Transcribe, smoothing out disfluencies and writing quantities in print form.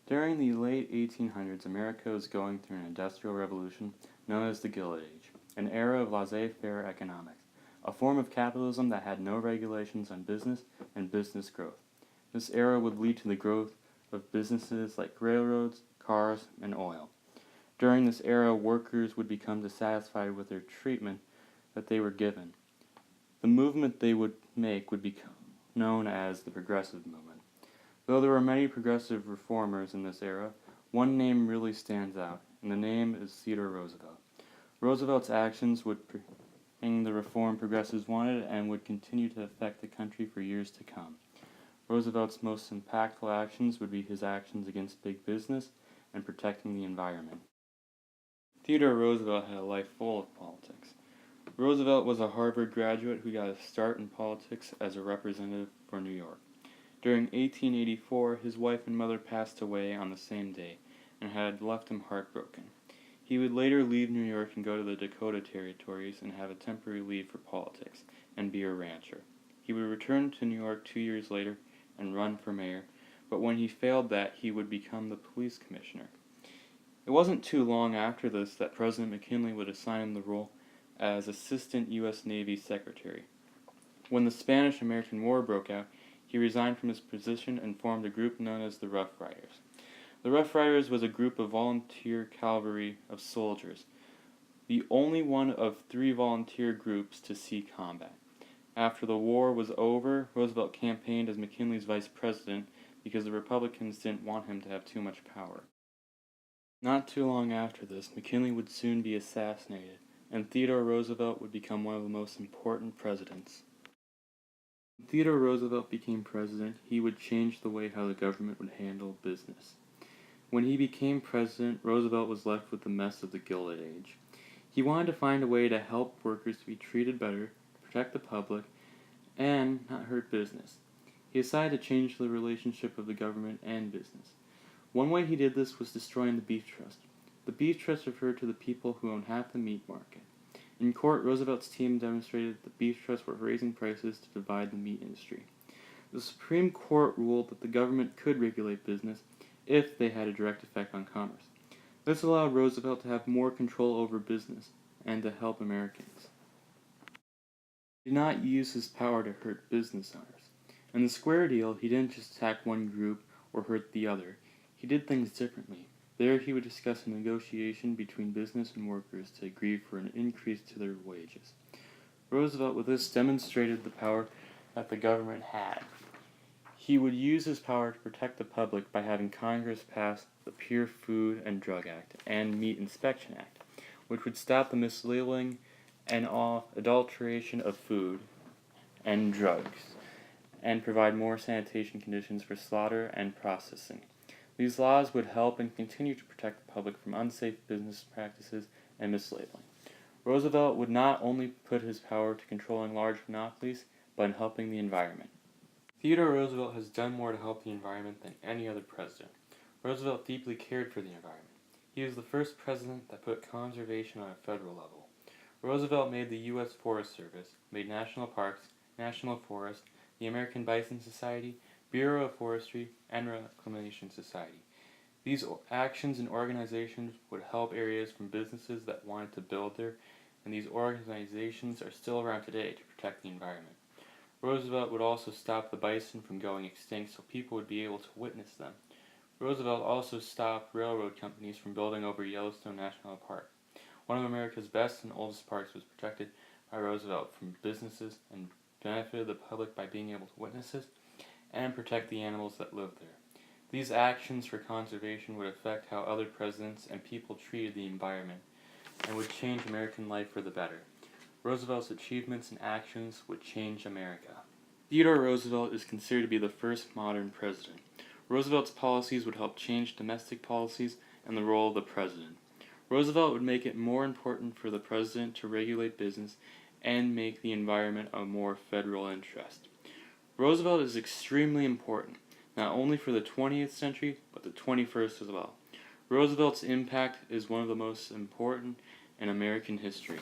During the late 1800s, America was going through an industrial revolution known as the Gilded Age, an era of laissez-faire economics, a form of capitalism that had no regulations on business and business growth. This era would lead to the growth of businesses like railroads, cars, and oil. During this era, workers would become dissatisfied with their treatment that they were given. The movement they would make would be known as the Progressive Movement. Though there were many progressive reformers in this era, one name really stands out, and the name is Theodore Roosevelt. Roosevelt's actions would bring the reform progressives wanted and would continue to affect the country for years to come. Roosevelt's most impactful actions would be his actions against big business and protecting the environment. Theodore Roosevelt had a life full of politics. Roosevelt was a Harvard graduate who got a start in politics as a representative for New York. During 1884, his wife and mother passed away on the same day and had left him heartbroken. He would later leave New York and go to the Dakota Territories and have a temporary leave for politics and be a rancher. He would return to New York 2 years later and run for mayor, but when he failed that, he would become the police commissioner. It wasn't too long after this that President McKinley would assign him the role as Assistant U.S. Navy Secretary. When the Spanish-American War broke out, he resigned from his position and formed a group known as the Rough Riders. The Rough Riders was a group of volunteer cavalry of soldiers, the only one of 3 volunteer groups to see combat. After the war was over, Roosevelt campaigned as McKinley's vice president because the Republicans didn't want him to have too much power. Not too long after this, McKinley would soon be assassinated, and Theodore Roosevelt would become one of the most important presidents. When Theodore Roosevelt became president, he would change the way how the government would handle business. When he became president, Roosevelt was left with the mess of the Gilded Age. He wanted to find a way to help workers to be treated better, protect the public, and not hurt business. He decided to change the relationship of the government and business. One way he did this was destroying the beef trust. The beef trust referred to the people who own half the meat market. In court, Roosevelt's team demonstrated that the beef trusts were raising prices to divide the meat industry. The Supreme Court ruled that the government could regulate business if they had a direct effect on commerce. This allowed Roosevelt to have more control over business and to help Americans. He did not use his power to hurt business owners. In the Square Deal, he didn't just attack one group or hurt the other. He did things differently. There he would discuss a negotiation between business and workers to agree for an increase to their wages. Roosevelt with this demonstrated the power that the government had. He would use his power to protect the public by having Congress pass the Pure Food and Drug Act and Meat Inspection Act, which would stop the mislabeling and adulteration of food and drugs, and provide more sanitation conditions for slaughter and processing. These laws would help and continue to protect the public from unsafe business practices and mislabeling. Roosevelt would not only put his power to controlling large monopolies, but in helping the environment. Theodore Roosevelt has done more to help the environment than any other president. Roosevelt deeply cared for the environment. He was the first president that put conservation on a federal level. Roosevelt made the U.S. Forest Service, made national parks, national forests, the American Bison Society, Bureau of Forestry, and Reclamation Society. These actions and organizations would help areas from businesses that wanted to build there, and these organizations are still around today to protect the environment. Roosevelt would also stop the bison from going extinct so people would be able to witness them. Roosevelt also stopped railroad companies from building over Yellowstone National Park. One of America's best and oldest parks was protected by Roosevelt from businesses and benefited the public by being able to witness it and protect the animals that lived there. These actions for conservation would affect how other presidents and people treated the environment and would change American life for the better. Roosevelt's achievements and actions would change America. Theodore Roosevelt is considered to be the first modern president. Roosevelt's policies would help change domestic policies and the role of the president. Roosevelt would make it more important for the president to regulate business and make the environment a more federal interest. Roosevelt is extremely important, not only for the 20th century, but the 21st as well. Roosevelt's impact is one of the most important in American history.